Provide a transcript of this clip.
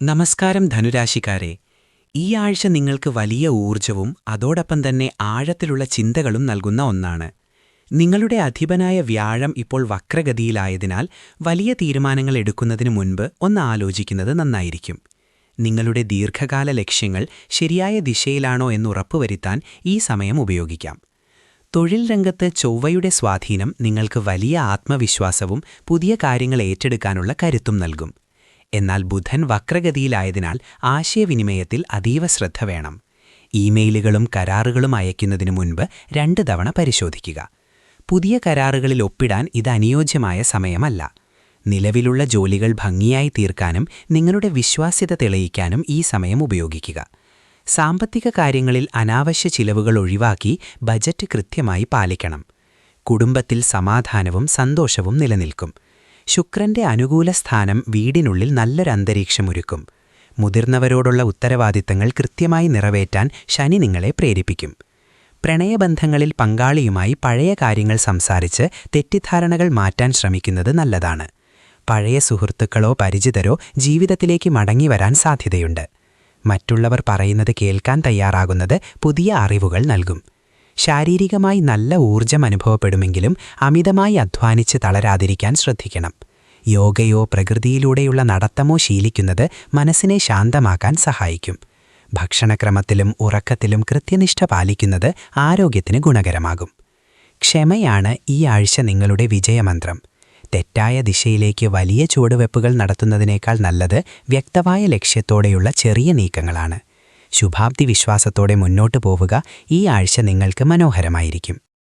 നമസ്കാരം ധനുരാശിക്കാരെ. ഈ ആഴ്ച നിങ്ങൾക്ക് വലിയ ഊർജവും അതോടൊപ്പം തന്നെ ആഴത്തിലുള്ള ചിന്തകളും നൽകുന്ന ഒന്നാണ്. നിങ്ങളുടെ അധിപനായ വ്യാഴം ഇപ്പോൾ വക്രഗതിയിലായതിനാൽ വലിയ തീരുമാനങ്ങൾ എടുക്കുന്നതിനു മുൻപ് ഒന്ന് ആലോചിക്കുന്നത് നന്നായിരിക്കും. നിങ്ങളുടെ ദീർഘകാല ലക്ഷ്യങ്ങൾ ശരിയായ ദിശയിലാണോ എന്ന് ഉറപ്പുവരുത്താൻ ഈ സമയം ഉപയോഗിക്കാം. തൊഴിൽ രംഗത്ത് ചൊവ്വയുടെ സ്വാധീനം നിങ്ങൾക്ക് വലിയ ആത്മവിശ്വാസവും പുതിയ കാര്യങ്ങൾ ഏറ്റെടുക്കാനുള്ള കരുത്തും നൽകും. എന്നാൽ ബുധൻ വക്രഗതിയിലായതിനാൽ ആശയവിനിമയത്തിൽ അതീവ ശ്രദ്ധ വേണം. ഇമെയിലുകളും കരാറുകളും അയക്കുന്നതിനു മുൻപ് 2 തവണ പരിശോധിക്കുക. പുതിയ കരാറുകളിൽ ഒപ്പിടാൻ ഇത് അനുയോജ്യമായ സമയമല്ല. നിലവിലുള്ള ജോലികൾ ഭംഗിയായി തീർക്കാനും നിങ്ങളുടെ വിശ്വാസ്യത തെളിയിക്കാനും ഈ സമയം ഉപയോഗിക്കുക. സാമ്പത്തിക കാര്യങ്ങളിൽ അനാവശ്യ ചിലവുകൾ ഒഴിവാക്കി ബജറ്റ് കൃത്യമായി പാലിക്കണം. കുടുംബത്തിൽ സമാധാനവും സന്തോഷവും നിലനിൽക്കും. ശുക്രന്റെ അനുകൂല സ്ഥാനം വീടിനുള്ളിൽ നല്ലൊരന്തരീക്ഷമൊരുക്കും. മുതിർന്നവരോടുള്ള ഉത്തരവാദിത്തങ്ങൾ കൃത്യമായി നിറവേറ്റാൻ ശനി നിങ്ങളെ പ്രേരിപ്പിക്കും. പ്രണയബന്ധങ്ങളിൽ പങ്കാളിയുമായി പഴയ കാര്യങ്ങൾ സംസാരിച്ച് തെറ്റിദ്ധാരണകൾ മാറ്റാൻ ശ്രമിക്കുന്നത് നല്ലതാണ്. പഴയ സുഹൃത്തുക്കളോ പരിചിതരോ ജീവിതത്തിലേക്ക് മടങ്ങിവരാൻ സാധ്യതയുണ്ട്. മറ്റുള്ളവർ പറയുന്നത് കേൾക്കാൻ തയ്യാറാകുന്നത് പുതിയ അറിവുകൾ നൽകും. ശാരീരികമായി നല്ല ഊർജം അനുഭവപ്പെടുമെങ്കിലും അമിതമായി അധ്വാനിച്ച് തളരാതിരിക്കാൻ ശ്രദ്ധിക്കണം. യോഗയോ പ്രകൃതിയിലൂടെയുള്ള നടത്തമോ ശീലിക്കുന്നത് മനസ്സിനെ ശാന്തമാക്കാൻ സഹായിക്കും. ഭക്ഷണക്രമത്തിലും ഉറക്കത്തിലും കൃത്യനിഷ്ഠ പാലിക്കുന്നത് ആരോഗ്യത്തിന് ഗുണകരമാകും. ക്ഷമയാണ് ഈ ആഴ്ച നിങ്ങളുടെ വിജയമന്ത്രം. തെറ്റായ ദിശയിലേക്ക് വലിയ ചുവടുവെപ്പുകൾ നടത്തുന്നതിനേക്കാൾ നല്ലത് വ്യക്തമായ ലക്ഷ്യത്തോടെയുള്ള ചെറിയ നീക്കങ്ങളാണ്. ശുഭാപ്തി വിശ്വാസത്തോടെ മുന്നോട്ടു പോവുക. ഈ ആഴ്ച നിങ്ങൾക്ക് മനോഹരമായിരിക്കും.